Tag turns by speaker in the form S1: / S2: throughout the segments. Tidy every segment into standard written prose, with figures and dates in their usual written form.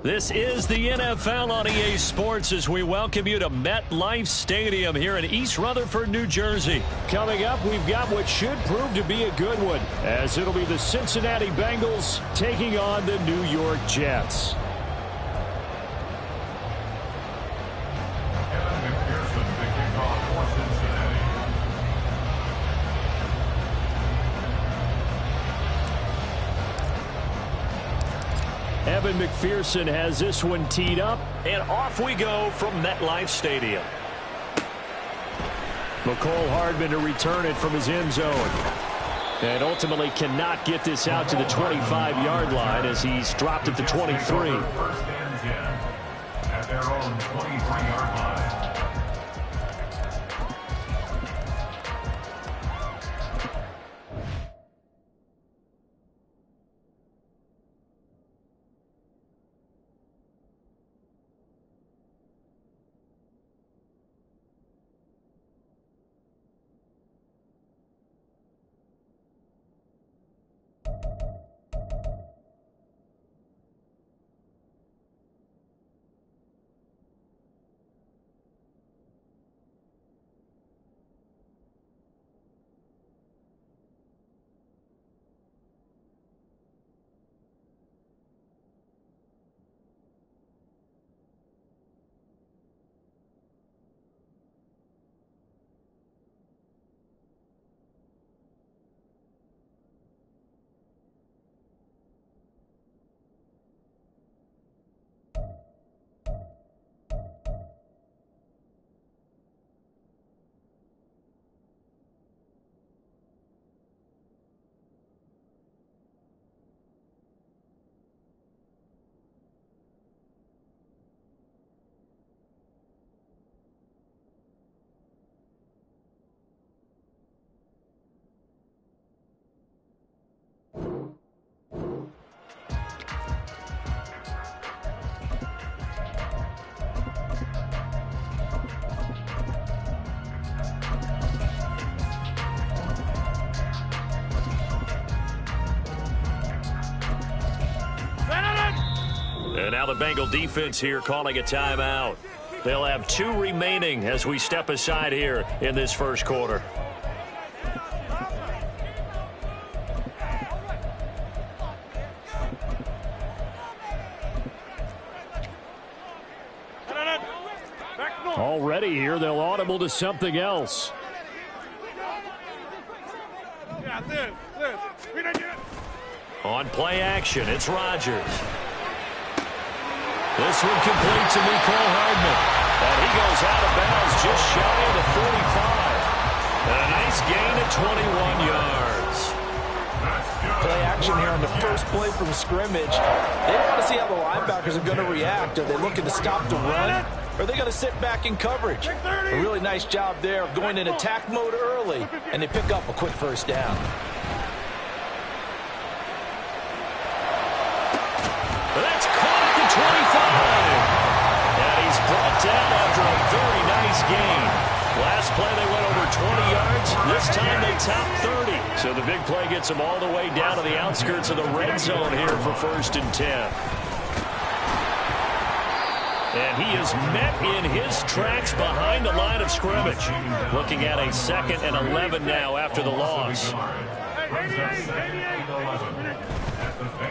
S1: This is the NFL on EA Sports as we welcome you to MetLife Stadium here in East Rutherford, New Jersey. Coming up, we've got what should prove to be a good one, as it'll be the Cincinnati Bengals taking on the New York Jets. Evan McPherson has this one teed up, and off we go from MetLife Stadium. McCole Hardman to return it from his end zone. And ultimately cannot get this out to the 25-yard line as he's dropped at the 23.
S2: First and 10 at their own 23-yard line.
S1: And now the Bengal defense here calling a timeout. They'll have 2 remaining as we step aside here in this first quarter. Already here, they'll audible to something else. On play action, it's Rodgers. This one complete to Mecole Hardman. And he goes out of bounds just shy of the 45. And a nice gain at 21 yards.
S3: Play action here on the first play from scrimmage. They want to see how the linebackers are going to react. Are they looking to stop the run? Or are they going to sit back in coverage? A really nice job there of going in attack mode early, and they pick up a quick first down.
S1: That's caught at the 25. And he's brought down after a very nice gain. Last play they went over 20 yards. This time they topped 30. So the big play gets them all the way down to the outskirts of the red zone here for 1st and 10. And he is met in his tracks behind the line of scrimmage. Looking at a 2nd and 11 now after the loss.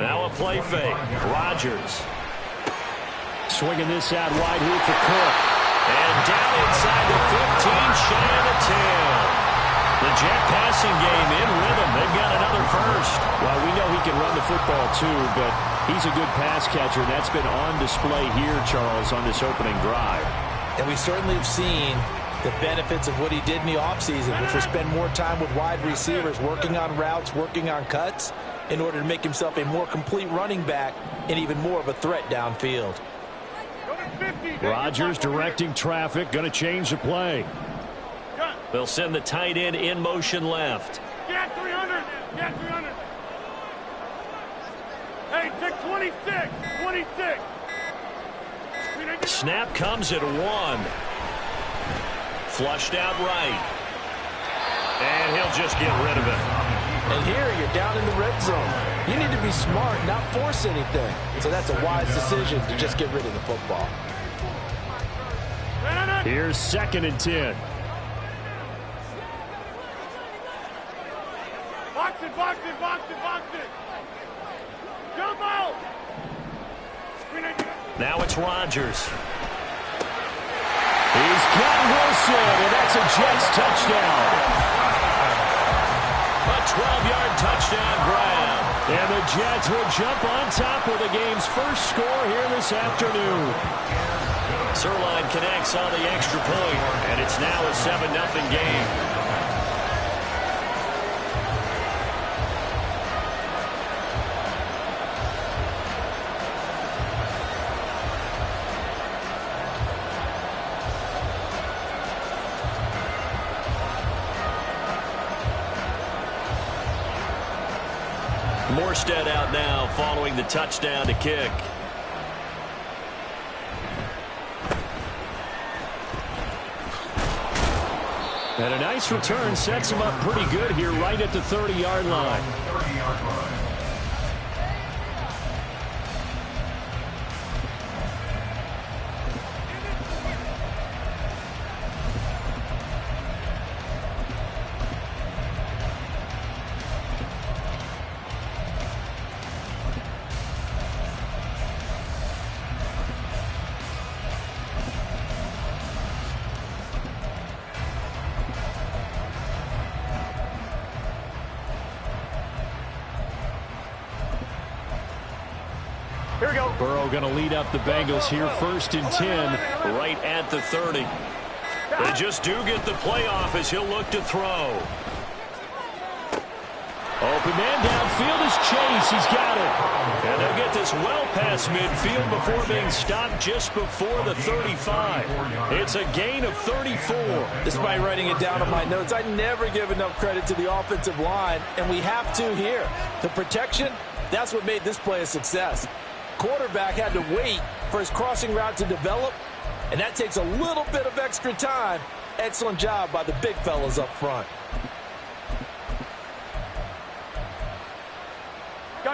S1: Now a play fake. Rodgers. Swinging this out wide here for Cook. And down inside the 15, shy of the 10. The Jet passing game in rhythm. They've got another first.
S4: Well, we know he can run the football too, but he's a good pass catcher. That's been on display here, Charles, on this opening drive.
S3: And we certainly have seen the benefits of what he did in the offseason, which was spend more time with wide receivers, working on routes, working on cuts, in order to make himself a more complete running back and even more of a threat downfield.
S4: Rodgers directing traffic, going to change the play.
S1: They'll send the tight end in motion left.
S5: Get 300. Get 300. Hey, take 26. 26.
S1: Snap comes at 1. Flushed out right. And he'll just get rid of it.
S3: And here you're down in the red zone. You need to be smart, not force anything. So that's a wise decision to just get rid of the football.
S4: Here's 2nd and 10.
S5: Box it, box it, box it, box it. Jump out.
S1: Now it's Rodgers. He's got Wilson, and that's a Jets touchdown. A 12-yard touchdown grab. And the Jets will jump on top with the game's first score here this afternoon. Zuerlein connects on the extra point, and it's now a 7-0 game. Morstead out now following the touchdown to kick. And a nice return sets him up pretty good here right at the 30-yard line.
S2: 30-yard line.
S5: Here we go.
S4: Burrow going to lead up the Bengals here, 1st and 10.
S1: Right at the 30. They just do get the playoff as he'll look to throw. Open man downfield is Chase. He's got it. And they'll get this well past midfield before being stopped just before the 35. It's a gain of 34.
S3: Despite writing it down on my notes, I never give enough credit to the offensive line, and we have to here. The protection, that's what made this play a success. Quarterback had to wait for his crossing route to develop, and that takes a little bit of extra time. Excellent job by the big fellas up front.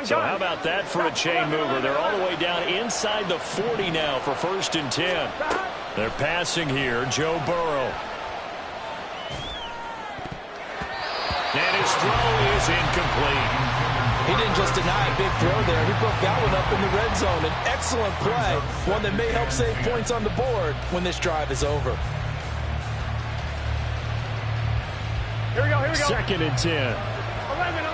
S1: So how about that for a chain mover? They're all the way down inside the 40 now for 1st and 10. They're passing here, Joe Burrow. And his throw is incomplete.
S3: He didn't just deny a big throw there. He broke that one up in the red zone. An excellent play, one that may help save points on the board when this drive is over.
S5: Here we go, here we go.
S4: 2nd and 10.
S5: 11.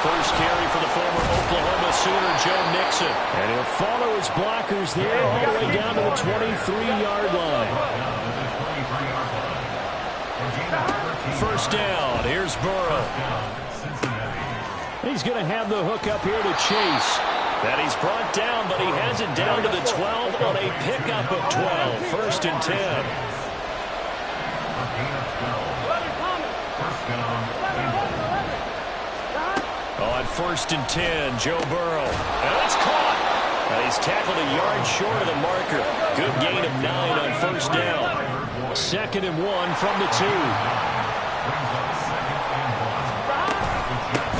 S1: First carry for the former Oklahoma Sooner, Joe Mixon.
S4: And he'll follow his blockers there all the way down to the 23-yard line.
S1: 1st down. Here's Burrow.
S4: He's going to have the hook up here to Chase.
S1: And he's brought down, but he has it down to the 12 on a pickup of 12. 1st and 10. On 1st and 10, Joe Burrow. And it's caught. And he's tackled a yard short of the marker. Good gain of 9 on 1st down.
S4: 2nd and 1 from the 2.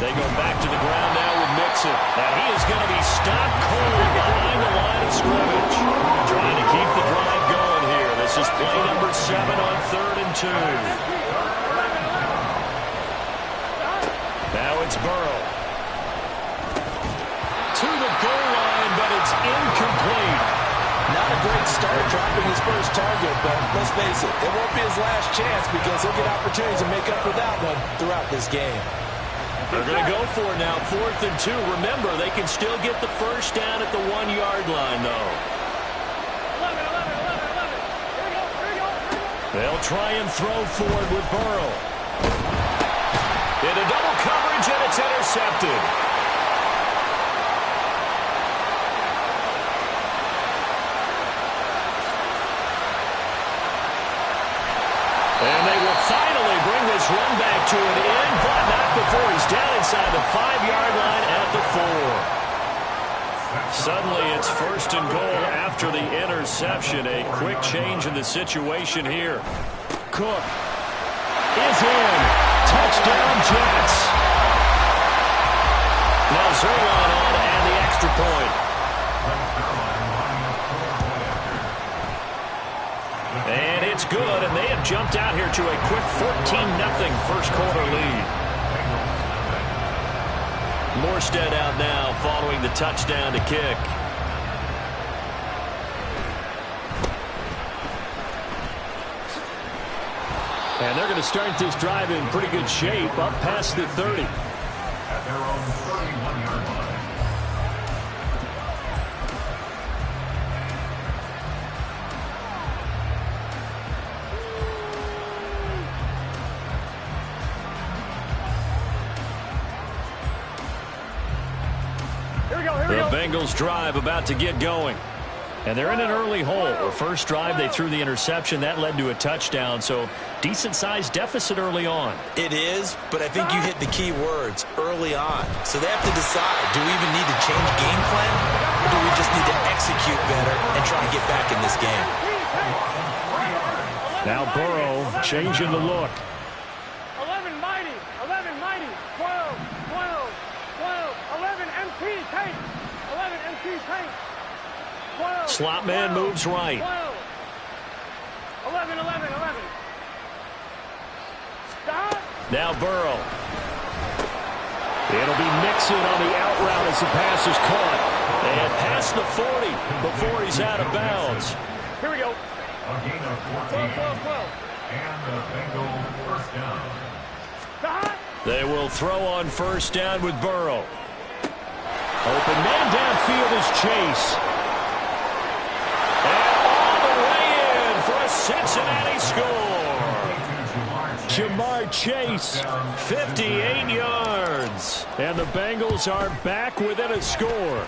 S1: They go back to the ground now with Mixon. And he is going to be stopped cold behind the line of scrimmage. Trying to keep the drive going here. This is play number 7 on 3rd and 2. Now it's Burrow. To the goal line, but it's incomplete.
S3: Not a great start dropping his first target, but let's face it, it won't be his last chance because he'll get opportunities to make up for that one throughout this game.
S1: They're going to go for it now, 4th and 2. Remember, they can still get the first down at the 1-yard line, though.
S5: 11. Here we go.
S1: They'll try and throw forward with Burrow. Into double coverage, and it's intercepted. And they will finally bring this run back to an end, but not before he's down inside the 5-yard line at the 4. Suddenly it's 1st and goal after the interception. A quick change in the situation here.
S4: Cook is in. Touchdown, Jets.
S1: Now Zuerlein on and the extra point. And it's good, and they have jumped out here to a quick 14-0 first quarter lead. Morstead out now following the touchdown to kick.
S4: And they're going to start this drive in pretty good shape, up past the 30.
S2: At their own 31-yard line.
S1: The Bengals drive about to get going. And they're in an early hole. The first drive, they threw the interception. That led to a touchdown, so decent-sized deficit early on.
S3: It is, but I think you hit the key words, early on. So they have to decide, do we even need to change game plan, or do we just need to execute better and try to get back in this game?
S4: Now Burrow changing the look.
S5: 11 mighty, 12, 11 MT tank, 11 MT tank. 12,
S1: Slot man
S5: 12,
S1: moves right.
S5: 12. 11. Stop.
S1: Now Burrow.
S4: It'll be Mixon on the out route as the pass is caught.
S1: And past the 40 before he's out of bounds.
S5: Here we go.
S2: A gain of 14.
S5: 12.
S2: And the Bengal first down.
S5: Stop.
S1: They will throw on first down with Burrow. Open man downfield is Chase. And all the way in for a Cincinnati score.
S4: Jamar Chase.
S1: 58 yards.
S4: And the Bengals are back within a score.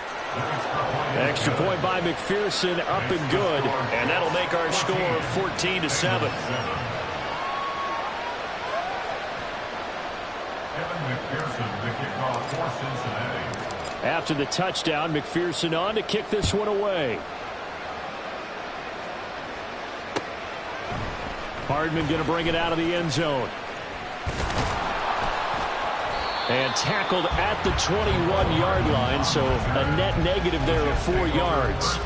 S4: Extra point by McPherson, up and good.
S1: And that'll make our score 14-7.
S2: Kevin McPherson, the kickoff for Cincinnati.
S4: After the touchdown, McPherson on to kick this one away. Hardman going to bring it out of the end zone. And tackled at the 21-yard line, so a net negative there of 4 yards.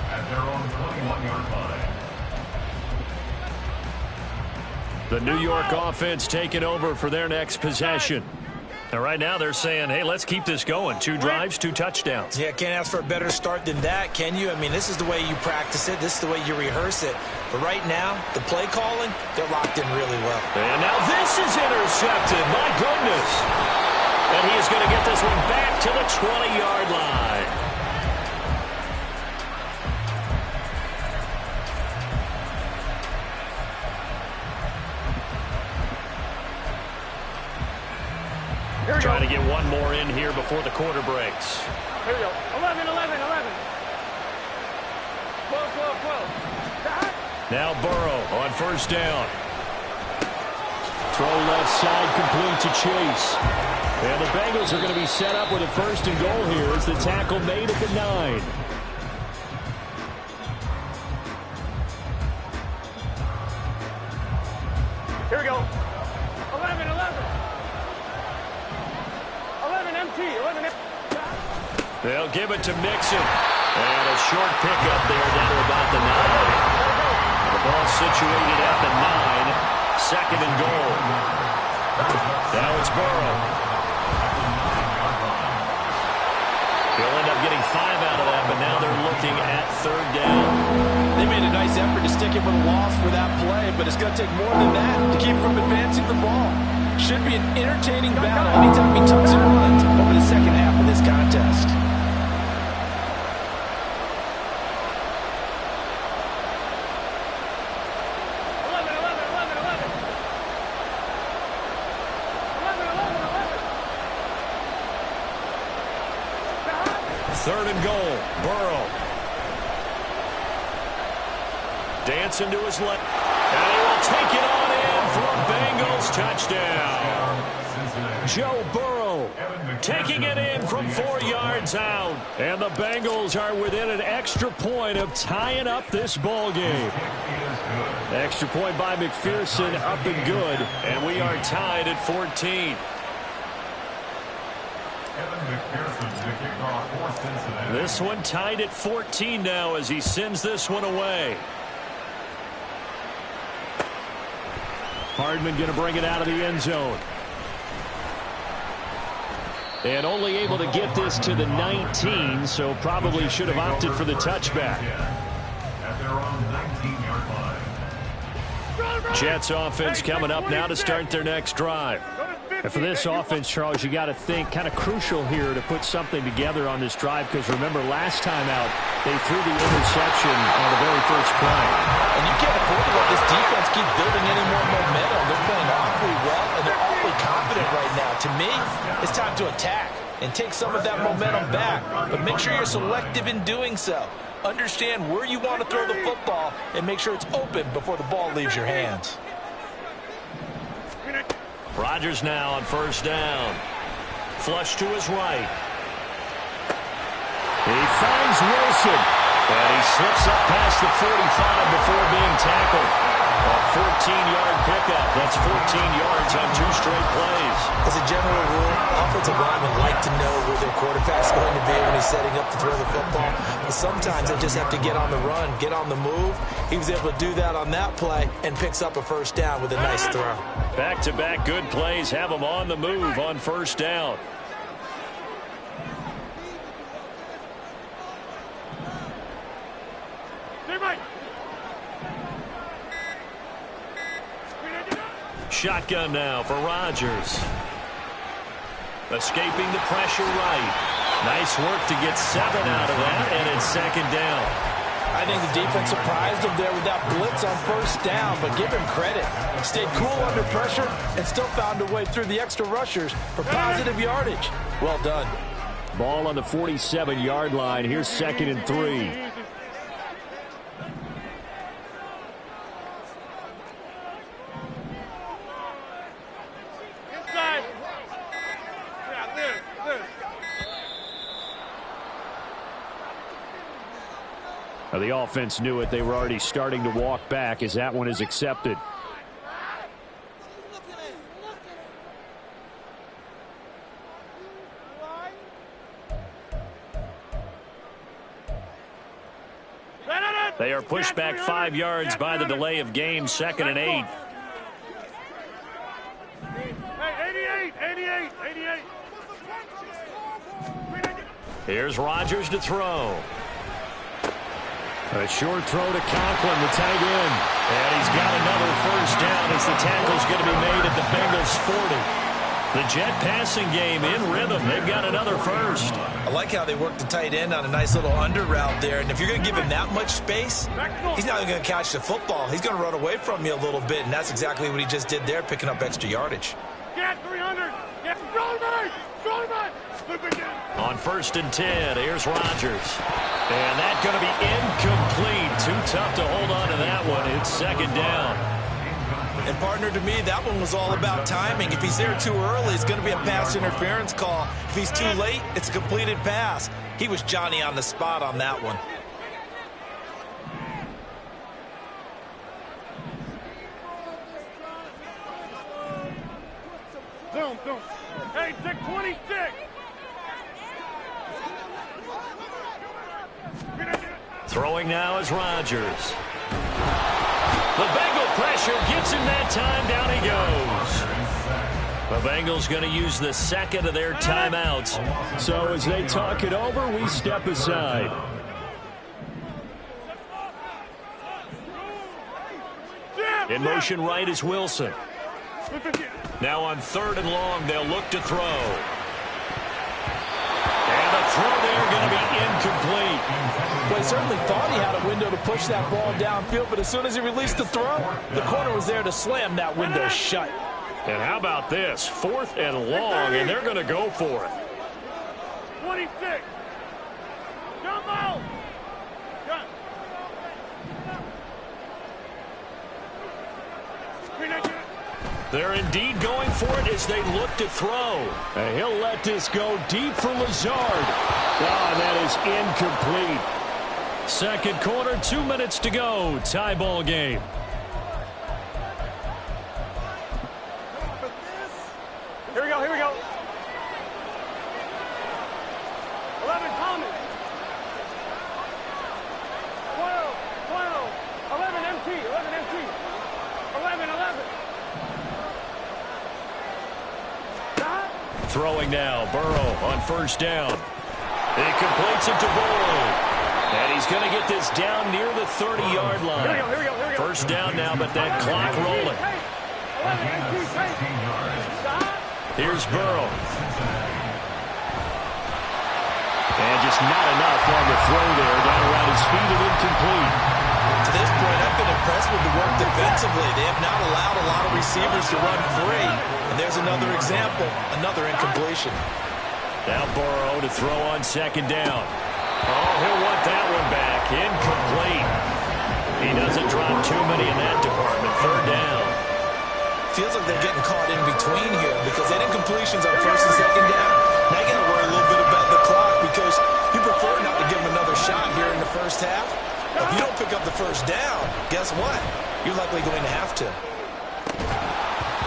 S2: At their own 21-yard line.
S1: The New York offense taking over for their next possession. And right now they're saying, hey, let's keep this going. 2 drives, 2 touchdowns.
S3: Yeah, can't ask for a better start than that, can you? I mean, this is the way you practice it. This is the way you rehearse it. But right now, the play calling, they're locked in really well.
S1: And now this is intercepted. My goodness. And he is going to get this one back to the 20-yard line. Trying to get one more in here before the quarter breaks.
S5: Here we go. 11. 12. Stop.
S1: Now Burrow on first down.
S4: Throw left side complete to Chase. And the Bengals are going to be set up with a 1st and goal here as the tackle made at the 9.
S5: Here we go. 11. 11 MT. 11 MT.
S1: They'll give it to Mixon. And a short pickup there down to about the 9. The ball situated at the 9. 2nd and goal. Now it's Burrow. He'll end up getting 5 out of that, but now they're looking at 3rd down.
S3: They made a nice effort to stick it with a loss for that play, but it's going to take more than that to keep from advancing the ball. Should be an entertaining battle anytime he tucks and runs over the second half of this contest.
S1: Third and goal. Burrow. Dancing to his left. And he will take it on in for a Bengals touchdown.
S4: Joe Burrow
S1: taking it in from 4 yards out. And the Bengals are within an extra point of tying up this ball game. Extra point by McPherson, up and good. And we are tied at 14. This one tied at 14 now as he sends this one away. Hardman going to bring it out of the end zone. And only able to get this to the 19, so probably should have opted for the touchback.
S2: At their own 19-yard line.
S1: Jets offense coming up now to start their next drive.
S4: And for this offense, Charles, you got to think kind of crucial here to put something together on this drive, because remember last time out they threw the interception on the very first play.
S3: And you can't afford to let this defense keep building any more momentum. They're playing awfully well, and they're awfully confident right now. To me, it's time to attack and take some of that momentum back. But make sure you're selective in doing so. Understand where you want to throw the football and make sure it's open before the ball leaves your hands.
S1: Rodgers now on first down. Flush to his right. He finds Wilson. And he slips up past the 45 before being tackled. A 14-yard pickup. That's 14 yards on 2 straight plays.
S3: As a general rule, offensive linemen like to know where their quarterback's going to be when he's setting up to throw the football. But sometimes they just have to get on the run, get on the move. He was able to do that on that play and picks up a first down with a nice throw.
S1: Back-to-back good plays have him on the move on first down. Shotgun now for Rodgers. Escaping the pressure right. Nice work to get 7 out of that, and it's second down.
S3: I think the defense surprised him there with that blitz on first down, but give him credit. Stayed cool under pressure and still found a way through the extra rushers for positive yardage. Well done.
S1: Ball on the 47-yard line. Here's 2nd and 3.
S4: Now the offense knew it. They were already starting to walk back as that one is accepted.
S1: They are pushed back 5 yards by the delay of game. 2nd and 8.
S5: Hey, 88.
S1: Here's Rodgers to throw.
S4: A short throw to Conklin, the tight end.
S1: And he's got another first down as the tackle's going to be made at the Bengals 40. The Jet passing game in rhythm. They've got another first.
S3: I like how they work the tight end on a nice little under route there. And if you're going to give him that much space, he's not going to catch the football. He's going to run away from you a little bit, and that's exactly what he just did there, picking up extra yardage.
S5: Get 300. Get
S1: On 1st and 10, here's Rodgers. And that's going to be incomplete. Too tough to hold on to that one. It's 2nd down.
S3: And partner, to me, that one was all about timing. If he's there too early, it's going to be a pass interference call. If he's too late, it's a completed pass. He was Johnny on the spot on that one.
S5: Zoom. Hey, take 26.
S1: Throwing now is Rodgers. The Bengal pressure gets him that time. Down he goes. The Bengals going to use the 2nd of their timeouts.
S4: So as they talk it over, we step aside.
S1: In motion right is Wilson. Now on 3rd and long, they'll look to throw. And the throw there going to be incomplete.
S3: Well, he certainly thought he had a window to push that ball downfield, but as soon as he released the throw, the corner was there to slam that window shut.
S1: And how about this? 4th and long, and they're going to go for it.
S5: 26. Jump out.
S1: They're indeed going for it as they look to throw.
S4: And he'll let this go deep for Lazard. Oh, and that is incomplete.
S1: Second quarter, 2 minutes to go. Tie ball game.
S5: Here we go, here we go. 11 Thomas. 12, 11 MT, 11 MT. 11. Stop.
S1: Throwing now, Burrow on first down. He completes it to Burrow. And he's going to get this down near the 30-yard line.
S5: Here we go.
S1: First down now, but that clock rolling.
S5: 11 MT, stop.
S1: Here's Burrow. And just not enough on the throw there. Down around his feet and incomplete.
S3: To this point, I've been impressed with the work defensively. They have not allowed a lot of receivers to run free. And there's another example, another incompletion.
S1: Now Burrow to throw on second down. Oh, he'll want that one back. Incomplete. He doesn't drop too many in that department. Third down.
S3: Feels like they're getting caught in between here because they had incompletions on first and second down. Now you got to worry a little bit about the clock because you prefer not to give them another shot here in the first half. If you don't pick up the first down, guess what? You're likely going to have to.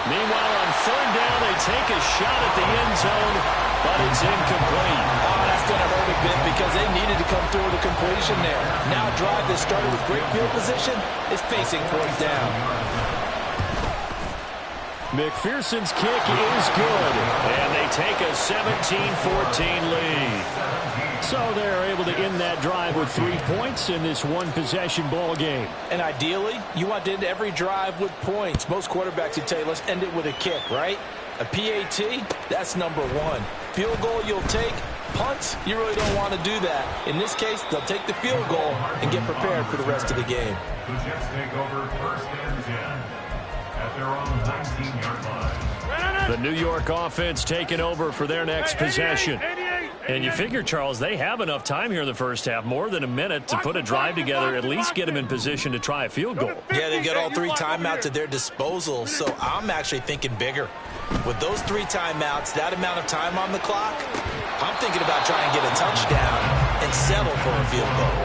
S1: Meanwhile, on third down, they take a shot at the end zone, but it's incomplete.
S3: Oh, that's going to hurt a bit because they needed to come through with a completion there. Now a drive that started with great field position is facing fourth down.
S1: McPherson's kick is good, and they take a 17-14 lead.
S4: So they're able to end that drive with 3 points in this one-possession ball game.
S3: And ideally, you want to end every drive with points. Most quarterbacks would tell you, let's end it with a kick, right? A PAT, that's number one. Field goal you'll take. Punts, you really don't want to do that. In this case, they'll take the field goal and get prepared for the rest of the game.
S2: The Jets take over first and 10 at their own 19-yard line.
S1: The New York offense taking over for their next possession. And you figure, Charles, they have enough time here in the first half, more than a minute, to put a drive together, at least get them in position to try a field goal.
S3: Yeah, they got all 3 timeouts at their disposal, so I'm actually thinking bigger. With those 3 timeouts, that amount of time on the clock, I'm thinking about trying to get a touchdown and settle for a field goal.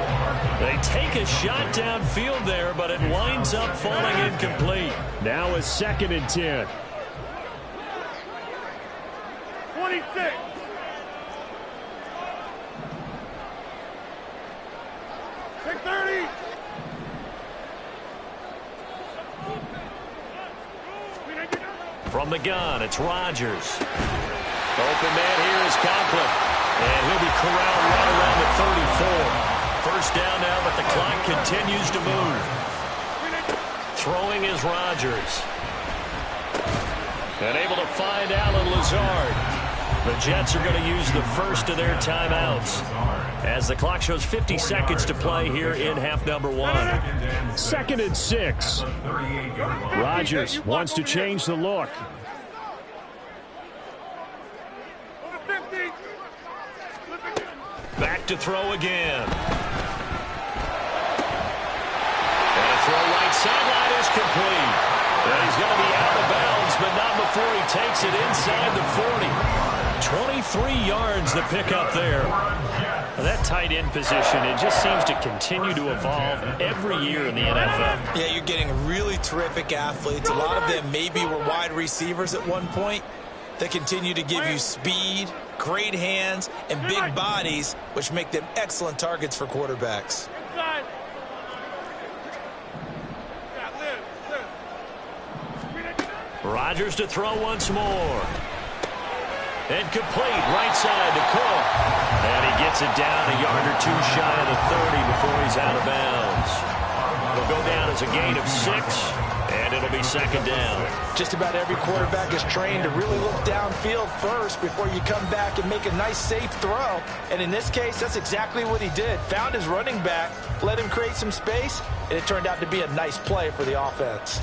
S1: They take a shot downfield there, but it winds up falling incomplete.
S4: Now a second and 10.
S5: 26. Take 30.
S1: From the gun, it's Rodgers. Open man here is Conklin. And he'll be corralled right around the 34. First down now, but the clock continues to move. Throwing is Rodgers. And able to find Alan Lazard. The Jets are going to use the first of their timeouts as the clock shows 50 seconds to play here in half number 1.
S4: Second and 6. Rodgers wants to change the look.
S1: Back to throw again. And a throw right sideline is complete. And he's going to be out of bounds, but not before he takes it inside the 40. 23 yards the pickup there. That tight end position, it just seems to continue to evolve every year in the NFL.
S3: Yeah, you're getting really terrific athletes. A lot of them maybe were wide receivers at one point. They continue to give you speed, great hands, and big bodies, which make them excellent targets for quarterbacks.
S1: Rodgers to throw once more. And complete, right side to Cook. And he gets it down a yard or 2 shy of the 30 before he's out of bounds. It'll go down as a gain of 6, and it'll be second down.
S3: Just about every quarterback is trained to really look downfield first before you come back and make a nice, safe throw. And in this case, that's exactly what he did. Found his running back, let him create some space, and it turned out to be a nice play for the offense.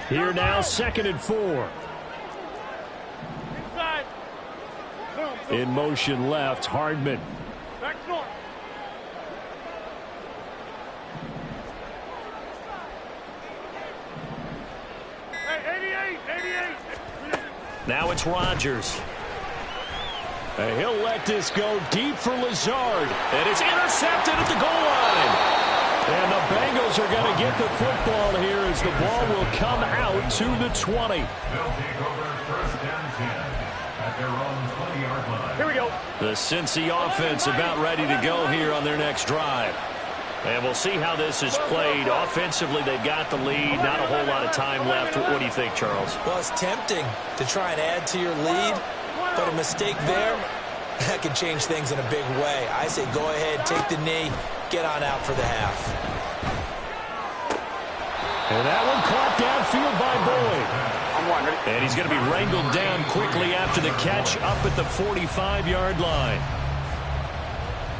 S4: Here now, second and 4.
S5: Inside.
S4: In motion left, Hardman.
S5: Back north.
S1: Now it's Rodgers.
S4: And he'll let this go deep for Lazard. And it's intercepted at the goal line. And the Bengals are going to get the football here as the ball will come out to the 20.
S2: They'll take over first and 10 at their own 20-yard line.
S5: Here we go.
S1: The Cincy offense about ready to go here on their next drive. And we'll see how this is played. Offensively, they've got the lead. Not a whole lot of time left. What do you think, Charles?
S3: Well, it's tempting to try and add to your lead, but a mistake there, that could change things in a big way. I say go ahead, take the knee, get on out for the half.
S4: And that one caught downfield by Boyd.
S1: And he's going to be wrangled down quickly after the catch up at the 45-yard line.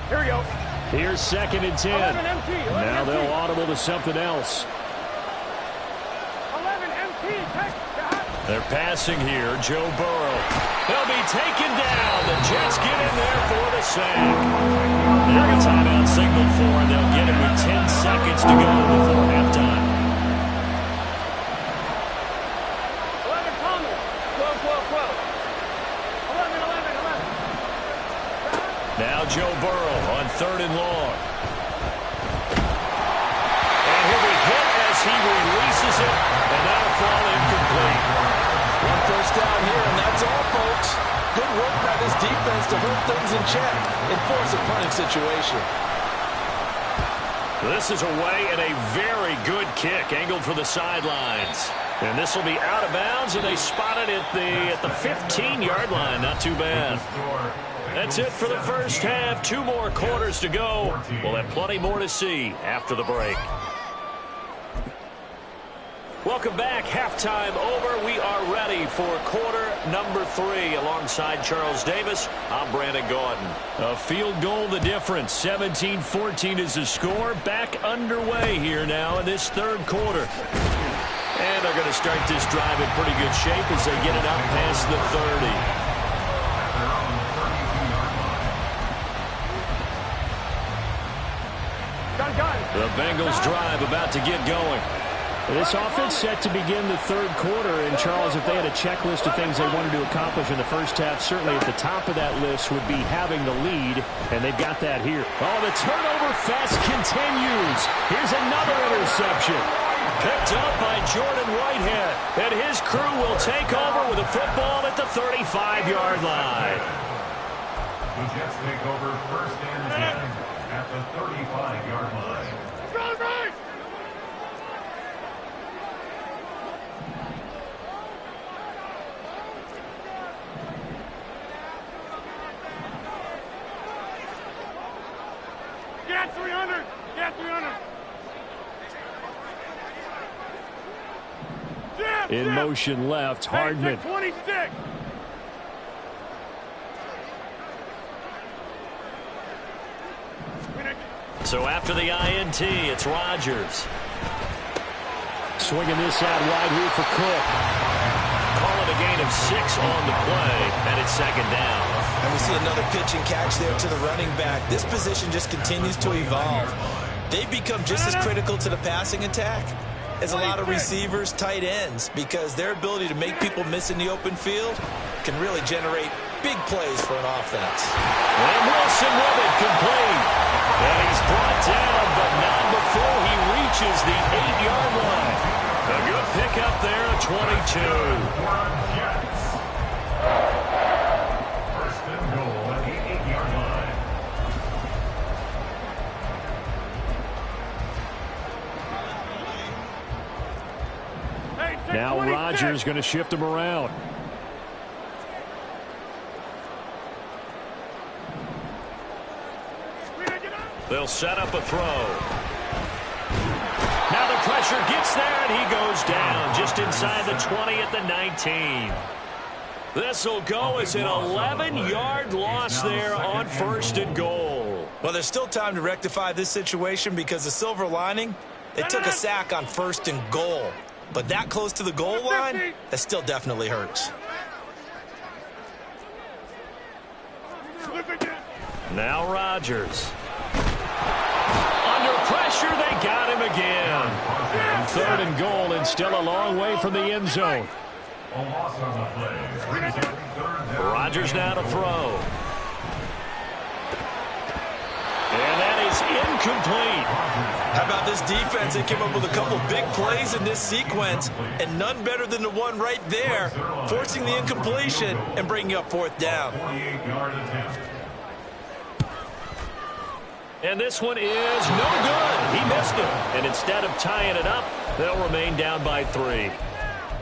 S5: Here we go.
S4: Here's 2nd and 10.
S5: 11 MT. 11
S4: Now
S5: MT.
S4: they'll audible to something else.
S5: 11 MT.
S1: They're passing here. Joe Burrow. They'll be taken down. The Jets get in there for the sack. Now a timeout signal for, and they'll get it with 10 seconds to go before halftime.
S5: 11 Thomas. 12, 12, 12. 11, 11, 11.
S1: Now Joe Burrow on 3rd and long. And he'll be hit as he releases it, and that'll fall incomplete.
S3: One first down here, and that's all, folks. Good work by this defense to hold things in check and force a punting situation.
S1: This is away and a very good kick angled for the sidelines. And this will be out of bounds, and they spot it at the 15-yard line. Not too bad. That's it for the first half. 2 more quarters to go. We'll have plenty more to see after the break. Welcome back. Halftime over. We are ready for quarter number 3. Alongside Charles Davis, I'm Brandon Gaudin.
S4: A field goal the difference. 17-14 is the score. Back underway here now in this 3rd quarter.
S1: And they're going to start this drive in pretty good shape as they get it out past the 30.
S4: The Bengals drive about to get going. This offense set to begin the 3rd quarter. And, Charles, if they had a checklist of things they wanted to accomplish in the first half, certainly at the top of that list would be having the lead, and they've got that here. Oh, the turnover fest continues. Here's another interception.
S1: Picked up by Jordan Whitehead. And his crew will take over with a football at the 35-yard line.
S2: The Jets take over first and 10 at the 35-yard line.
S5: Go, right. Get 300. Get 300.
S4: In motion left, Hardman.
S5: 26.
S1: So after the INT, it's Rodgers.
S4: Swinging this out wide here for Cook.
S1: Call it a gain of 6 on the play, and it's 2nd down.
S3: And we see another pitch and catch there to the running back. This position just continues to evolve. They've become just as critical to the passing attack as a lot of receivers, tight ends, because their ability to make people miss in the open field can really generate big plays for an offense.
S1: And Wilson with it, complete. And he's brought down, but not before he reaches the 8-yard line. A good pickup there at 22.
S2: Jets. First and goal at the 8-yard line.
S4: Now Rodgers going to shift him around.
S1: They'll set up a throw. Now the pressure gets there, and he goes down just inside the 20 at the 19. This will go as an 11-yard loss there on 1st and goal.
S3: Well, there's still time to rectify this situation because the silver lining, they took a sack on 1st and goal. But that close to the goal line, that still definitely hurts.
S1: Now Rodgers. Under pressure, they got him again.
S4: 3rd and goal, and still a long way from the end zone.
S2: A loss on the play. Brings up third down.
S1: Rodgers now to throw. And that is incomplete.
S3: How about this defense? They came up with a couple big plays in this sequence, and none better than the one right there, forcing the incompletion and bringing up fourth down.
S2: 48-yard attempt.
S1: And this one is no good. He missed it. And instead of tying it up, they'll remain down by 3.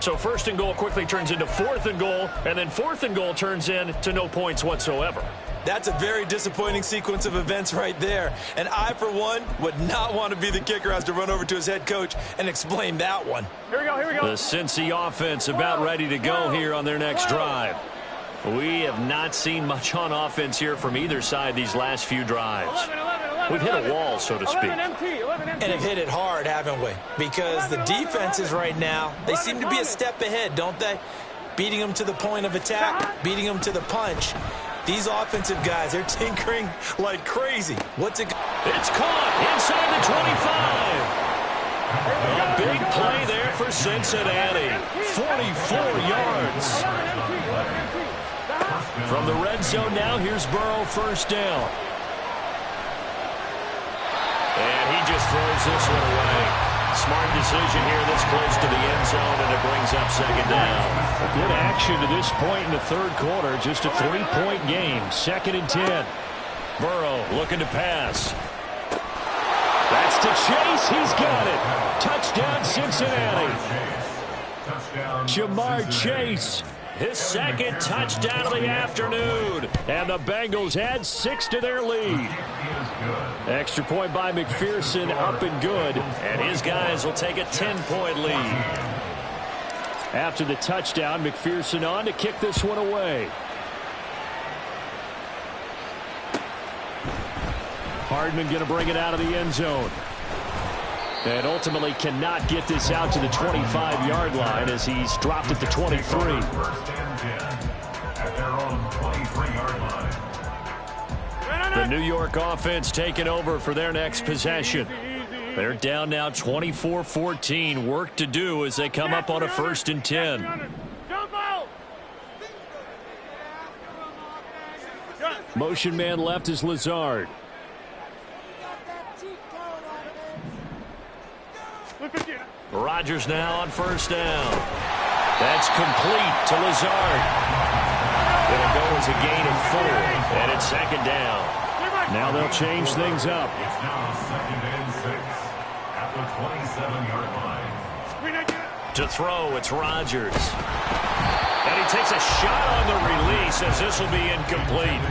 S1: So first and goal quickly turns into fourth and goal, and then fourth and goal turns into no points whatsoever.
S3: That's a very disappointing sequence of events right there. And I, for one, would not want to be the kicker who has to run over to his head coach and explain that one.
S5: Here we go, here we go.
S1: The Cincy offense about ready to go here on their next drive. We have not seen much on offense here from either side these last few drives. We've hit a wall, so to speak.
S5: 11 empty.
S3: And have hit it hard, haven't we? Because the defenses right now, they seem to be a step ahead, don't they? Beating them to the point of attack, beating them to the punch. These offensive guys, they're tinkering like crazy. What's it?
S1: It's caught inside the 25. A big play there for Cincinnati. 44 yards. From the red zone now, here's Burrow, first down. And he just throws this one away. Smart decision here this close to the end zone, and it brings up second down.
S4: Good action to this point in the third quarter. Just a 3-point game. 2nd and 10.
S1: Burrow looking to pass. That's to Chase. He's got it. Touchdown, Cincinnati.
S4: Jamar Chase.
S1: His second touchdown of the afternoon.
S4: And the Bengals add 6 to their lead. Extra point by McPherson, up and good.
S1: And his guys will take a 10-point lead.
S4: After the touchdown, McPherson on to kick this one away. Hardman going to bring it out of the end zone. And ultimately cannot get this out to the 25-yard line as he's dropped at the 23.
S2: First and 10 at their own 23-yard line.
S1: The New York offense taking over for their next possession. They're down now 24-14. Work to do as they come up on a 1st and 10.
S5: Jump out.
S4: Motion man left is Lazard.
S1: Rodgers now on first down. That's complete to Lazard. It'll go as a gain of 4, and it's second down.
S4: Now they'll change things up.
S2: It's now 2nd and 6 at the 27-yard line.
S1: To throw, it's Rodgers. And he takes a shot on the release as this will be incomplete.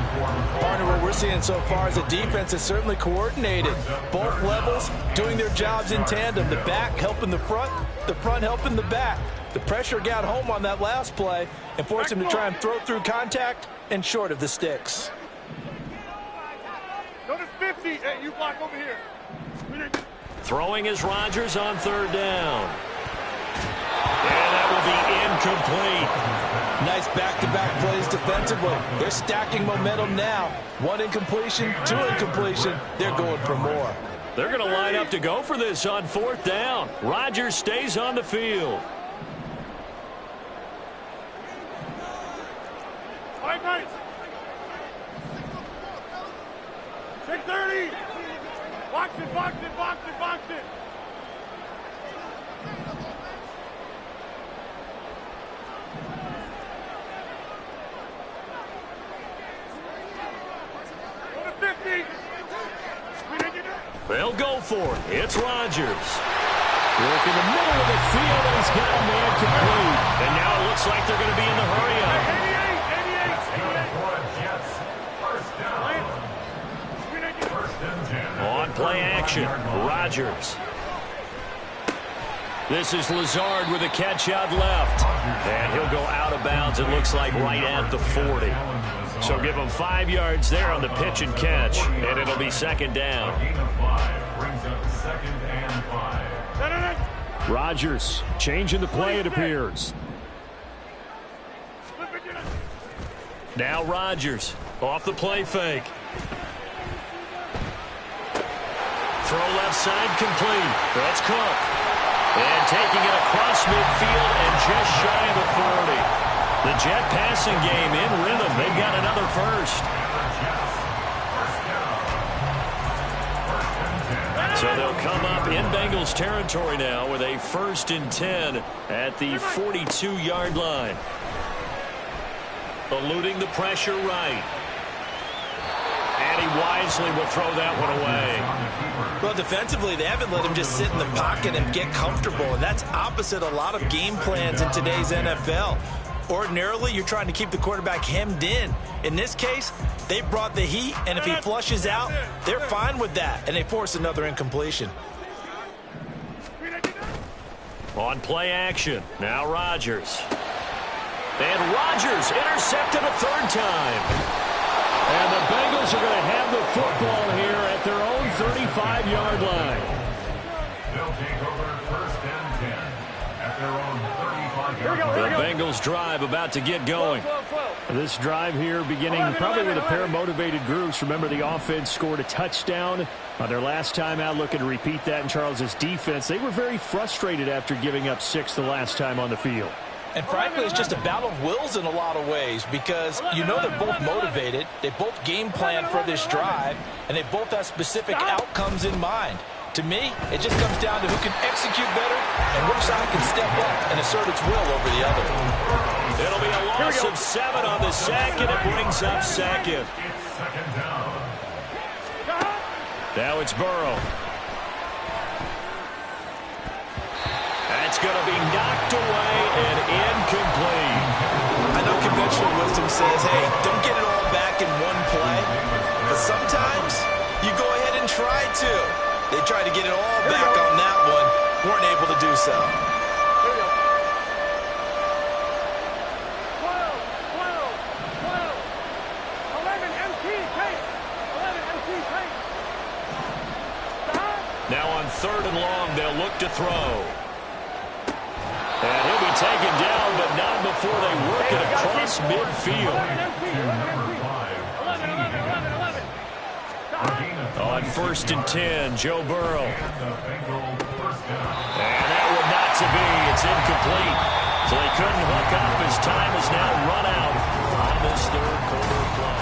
S3: Partner, what we're seeing so far is the defense is certainly coordinated. Both levels doing their jobs in tandem. The back helping the front helping the back. The pressure got home on that last play and forced him to try and throw through contact and short of the sticks.
S5: Go to 50. Hey, you block over here.
S1: Throwing is Rodgers on 3rd down. And that will be incomplete.
S3: Nice back-to-back plays defensively. They're stacking momentum now. 1 incompletion, 2 incompletion. They're going for more.
S1: They're going to line up to go for this on 4th down. Rodgers stays on the field.
S5: Five nights. 6:30. Box it, box it, box it, box it. Go to 50.
S1: They'll go for it. It's Rodgers.
S4: Work in the middle of the field, and he's got a man complete.
S1: And now it looks like they're going to be in the hurry-up.
S2: 88. First and 10.
S1: On play action, Rodgers. This is Lazard with a catch out left. And he'll go out of bounds, it looks like, right at the 40. So give him 5 yards there on the pitch and catch, and it'll be second down.
S2: Gain of 5 brings up 2nd and 5.
S4: Rodgers changing the play, it appears.
S1: Now Rodgers off the play fake. Throw left side complete. That's Cook. And taking it across midfield and just shy of the 40. The Jet passing game in rhythm. They've got another first. So they'll come up in Bengals territory now with a 1st and 10 at the 42-yard line. Eluding the pressure right. And he wisely will throw that one away.
S3: Well, defensively, they haven't let him just sit in the pocket and get comfortable, and that's opposite a lot of game plans in today's NFL. Ordinarily, you're trying to keep the quarterback hemmed in. In this case, they brought the heat, and if he flushes out, they're fine with that, and they force another incompletion.
S1: On play action, now Rodgers. And Rodgers intercepted a 3rd time.
S4: And the Bengals are going to have the football here at their own 35-yard line.
S2: They'll take over 1st and 10 at their own 35-yard line.
S1: The Bengals drive about to get going.
S4: This drive here beginning probably with a pair of motivated groups. Remember, the offense scored a touchdown on their last time out, looking to repeat that in Charles' defense. They were very frustrated after giving up 6 the last time on the field.
S3: And frankly, it's just a battle of wills in a lot of ways because you know they're both motivated, they both game plan for this drive, and they both have specific outcomes in mind. To me, it just comes down to who can execute better and which side can step up and assert its will over the other.
S1: It'll be a loss of 7 on the sack, and it brings up 2nd. Now it's Burrow. That's going to be knocked away and incomplete.
S3: I know conventional wisdom says, hey, don't get it all back in one play. But sometimes you go ahead and try to. They tried to get it all back on that one. Weren't able to do so.
S5: 11 MT tape. 11 MT tape.
S1: Now on 3rd and long, they'll look to throw. And he'll be taken down, but not before they work it across midfield. On 1st and 10, Joe Burrow. And that would not to be. It's incomplete. So they couldn't hook up. His time is now run out on this 3rd quarter play.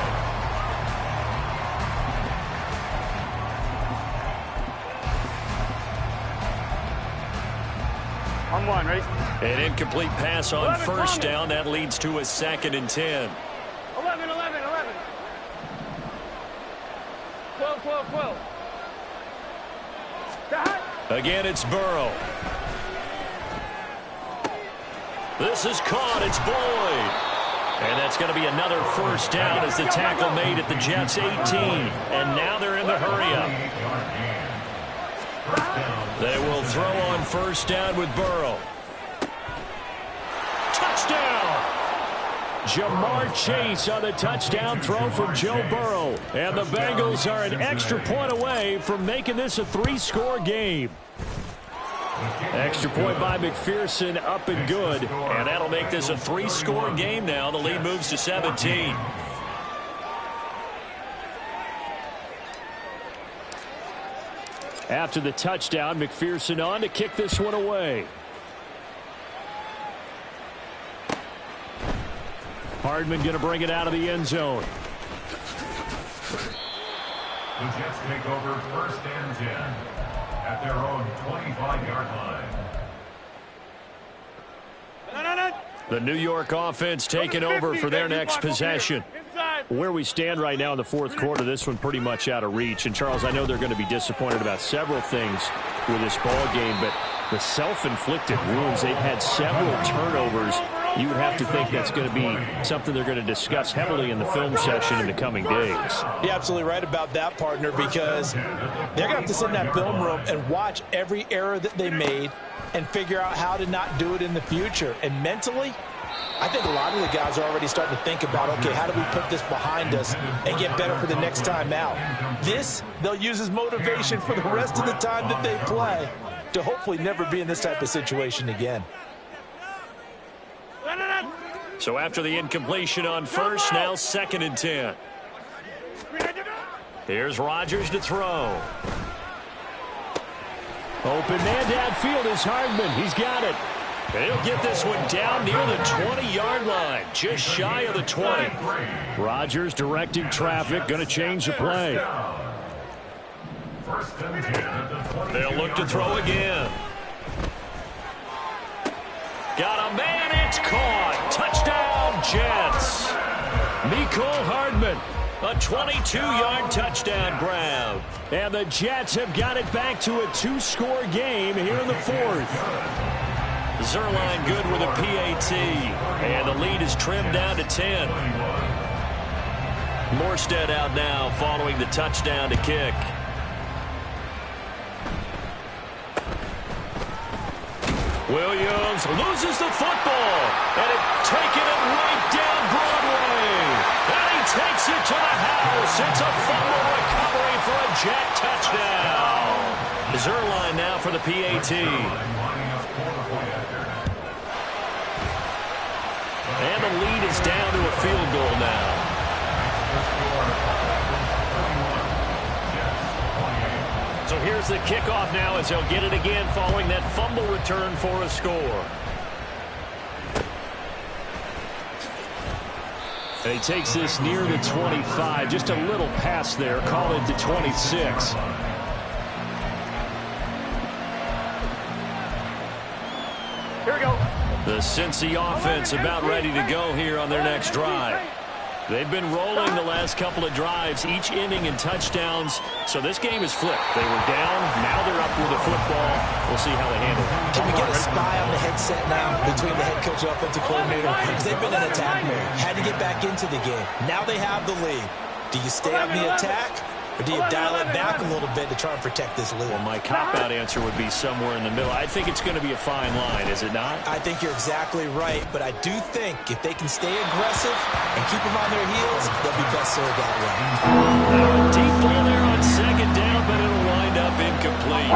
S5: On 1, ready?
S1: An incomplete pass on 1st down. That leads to a 2nd and 10.
S5: 11. 12.
S1: Again, it's Burrow. This is caught. It's Boyd. And that's going to be another 1st down as the tackle made at the Jets' 18. And now they're in the hurry-up. They will throw on 1st down with Burrow. Touchdown! Jamar Chase on the touchdown throw from Joe Burrow. And the Bengals are an extra point away from making this a 3-score game. Extra point by McPherson, up and good. And that'll make this a 3-score game now. The lead moves to 17.
S4: After the touchdown, McPherson on to kick this one away. Hardman going to bring it out of the end zone.
S2: The Jets take over 1st and 10 at their own 25-yard line.
S1: The New York offense taking over for their next possession.
S4: Where we stand right now in the 4th quarter, this one pretty much out of reach. And, Charles, I know they're going to be disappointed about several things with this ball game, but the self-inflicted wounds, they've had several turnovers. You would have to think that's going to be something they're going to discuss heavily in the film session in the coming days.
S3: You're absolutely right about that, partner, because they're going to have to sit in that film room and watch every error that they made and figure out how to not do it in the future. And mentally, I think a lot of the guys are already starting to think about, okay, how do we put this behind us and get better for the next time out? This, they'll use as motivation for the rest of the time that they play to hopefully never be in this type of situation again.
S1: So after the incompletion on 1st, now 2nd and 10. Here's Rodgers to throw.
S4: Open man downfield is Hardman. He's got it.
S1: He'll get this one down near the 20-yard line, just shy of the 20.
S4: Rodgers directing traffic, going to change the play.
S1: They'll look to throw again. Got a man, it's caught. Touchdown, Jets. Mecole Hardman, a 22-yard touchdown grab.
S4: And the Jets have got it back to a 2-score game here in the 4th.
S1: Zuerlein good with a PAT. And the lead is trimmed down to 10. Morstead out now following the touchdown to kick. Williams loses the football. And it's taking it right down Broadway. And he takes it to the house. It's a fumble recovery for a Jet touchdown. Zuerlein now for the PAT. And the lead is down to a field goal now. So here's the kickoff now as they'll get it again following that fumble return for a score.
S4: And he takes this near the 25. Just a little pass there. Call it the 26.
S5: Here we go.
S1: The Cincy offense about ready to go here on their next drive. They've been rolling the last couple of drives, each ending in touchdowns. So this game is flipped. They were down. Now they're up with the football. We'll see how they handle it.
S3: Can we get a spy on the headset now between the head coach and offensive coordinator? Because they've been in attack mode. Had to get back into the game. Now they have the lead. Do you stay on the attack, or do you dial it back a little bit to try and protect this lead?
S1: Well, my cop-out answer would be somewhere in the middle. I think it's going to be a fine line, is it not?
S3: I think you're exactly right, but I do think if they can stay aggressive and keep them on their heels, they'll be best served that way.
S1: Deep ball there on second down, but it'll wind up incomplete.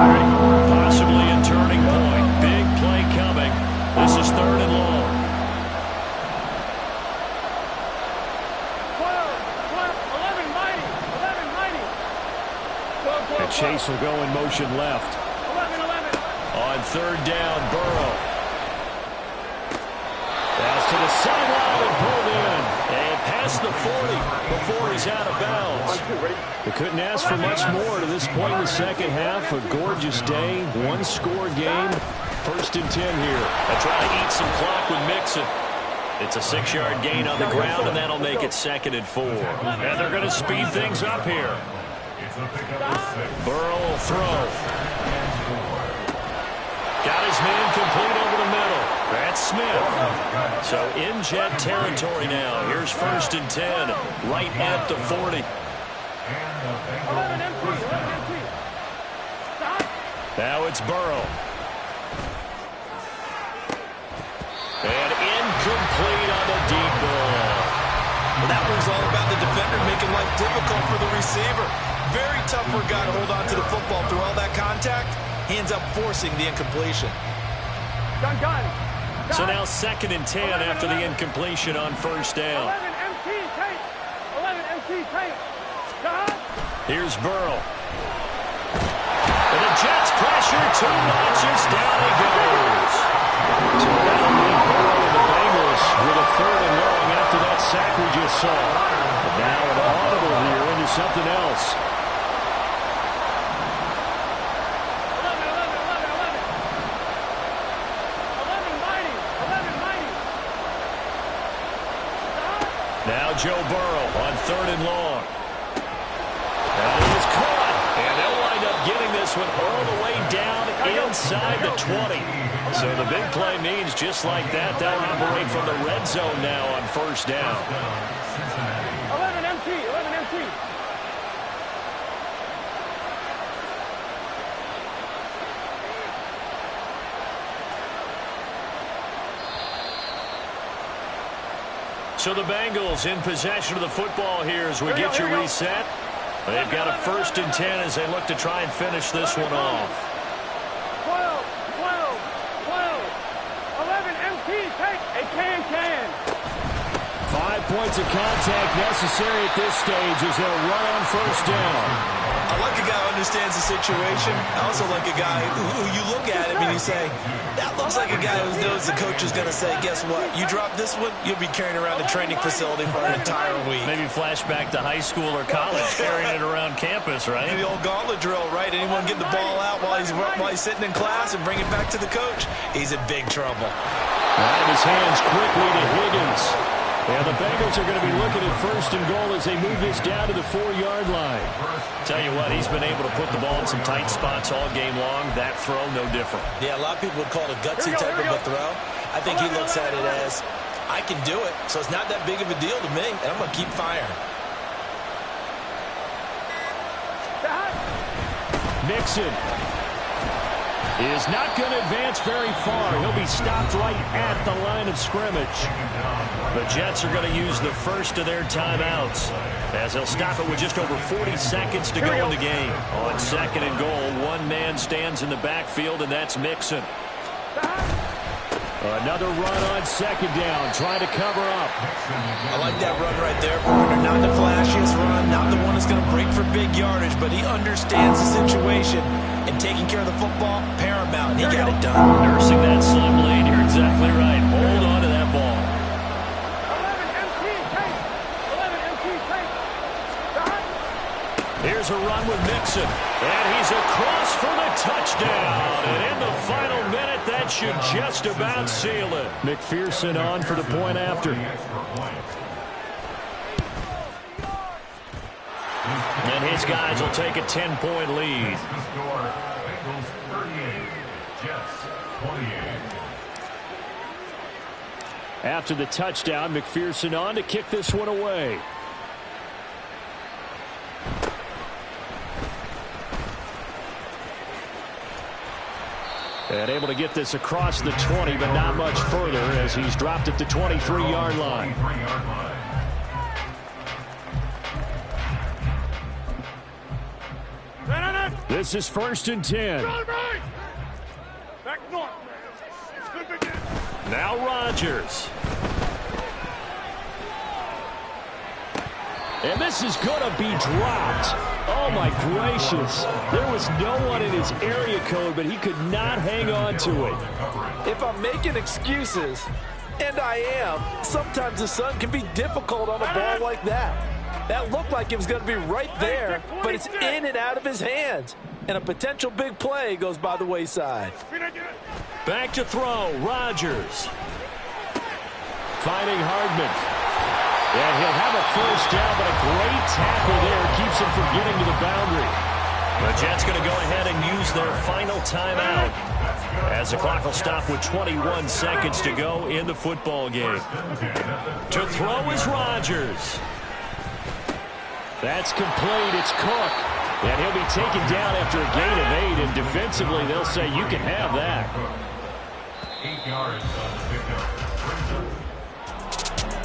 S1: Possibly a turning point. Big play coming. This is 3rd and long.
S5: 11, mighty.
S4: And Chase will go in motion left.
S5: 11.
S1: On 3rd down, Burrow. Pass to the sideline and pulled in. And past the 40 before he's out of bounds.
S4: They couldn't ask for much more to this point in the second half. A gorgeous day, 1-score game. 1st and 10 here.
S1: They're trying to eat some clock with Mixon. It's a 6-yard gain on the ground, and that'll make it 2nd and 4. And they're going to speed things up here. Burrow will throw. Got his man complete over the middle. That's Smith. So in Jet territory now. Here's 1st and 10, right at the 40. Now it's Burrow. And incomplete on the deep ball.
S3: Well, that one's all about the defender making life difficult for the receiver. Very tough for a guy to hold on to the football through all that contact. He ends up forcing the incompletion.
S5: Gun.
S1: So now 2nd and 10 after the incompletion on 1st down.
S5: 11 MT tape.
S1: Here's Burrow. And the Jets pressure 2 notches down he goes.
S4: So that'll leave Burrow and the Bengals with a 3rd and long after that sack we just saw. But now an audible here into something else.
S5: 11 mighty.
S1: Now Joe Burrow on 3rd and long. That is caught. And they'll wind up getting this one all the way down inside the 20. So the big play means just like that, they'll operate from the red zone now on 1st down.
S5: 11 MT.
S1: So the Bengals in possession of the football here as we get you reset. They've got a 1st and 10 as they look to try and finish this one off.
S5: 12. 11 MT tape. A can.
S4: 5 points of contact necessary at this stage as they'll run on 1st down.
S3: I like a guy who understands the situation. I also like a guy who you look at him and you say, that looks like a guy who knows the coach is going to say, guess what? You drop this one, you'll be carrying around the training facility for an entire week.
S1: Maybe flashback to high school or college, carrying it around campus, right?
S3: The old gauntlet drill, right? Anyone get the ball out while he's sitting in class and bring it back to the coach? He's in big trouble.
S4: Out of his hands quickly to Higgins. And the Bengals are going to be looking at 1st and goal as they move this down to the 4-yard line.
S1: Tell you what, he's been able to put the ball in some tight spots all game long. That throw, no different.
S3: Yeah, a lot of people would call it a gutsy type of a throw. I think he looks at it as, I can do it, so it's not that big of a deal to me, and I'm going to keep firing.
S4: Mixon is not going to advance very far. He'll be stopped right at the line of scrimmage.
S1: The Jets are going to use the first of their timeouts as they'll stop it with just over 40 seconds to go in the game. On 2nd and goal, one man stands in the backfield, and that's Mixon.
S4: Another run on 2nd down, trying to cover up.
S3: I like that run right there, partner. Not the flashiest run, not the one that's going to break for big yardage, but he understands the situation, and taking care of the football, paramount. He got it done.
S1: Nursing that slim lane, you're exactly right. Hold on to that ball.
S5: 11 MT, take.
S1: Here's a run with Mixon, and he's across for the touchdown. And in the final minute, that should just about seal it.
S4: McPherson on for the point after.
S1: And his guys will take a 10-point lead.
S2: The score, Bengals 38, Jets 28.
S4: After the touchdown, McPherson on to kick this one away. And able to get this across the 20, but not much further as he's dropped at the 23-yard line. This is 1st and 10.
S5: Back north.
S1: Now Rodgers.
S4: And this is going to be dropped. Oh, my gracious. There was no one in his area code, but he could not hang on to it.
S3: If I'm making excuses, and I am, sometimes the sun can be difficult on a ball like that. That looked like it was going to be right there, but it's in and out of his hands. And a potential big play goes by the wayside.
S1: Back to throw, Rodgers.
S4: Finding Hardman. And he'll have a first down, but a great tackle there keeps him from getting to the boundary.
S1: The Jets going to go ahead and use their final timeout as the clock will stop with 21 seconds to go in the football game. To throw is Rodgers.
S4: That's complete. It's Cook. And he'll be taken down after a gain of 8, and defensively they'll say you can have that.
S2: 8 yards on the pickup.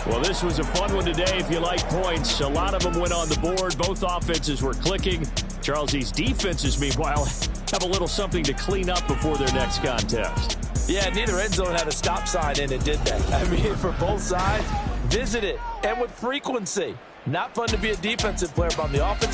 S4: Well, this was a fun one today if you like points. A lot of them went on the board. Both offenses were clicking. Charles, these defenses, meanwhile, have a little something to clean up before their next contest.
S3: Yeah, neither end zone had a stop sign in it, did they? I mean, for both sides, visit it, and with frequency. Not fun to be a defensive player, but on the offensive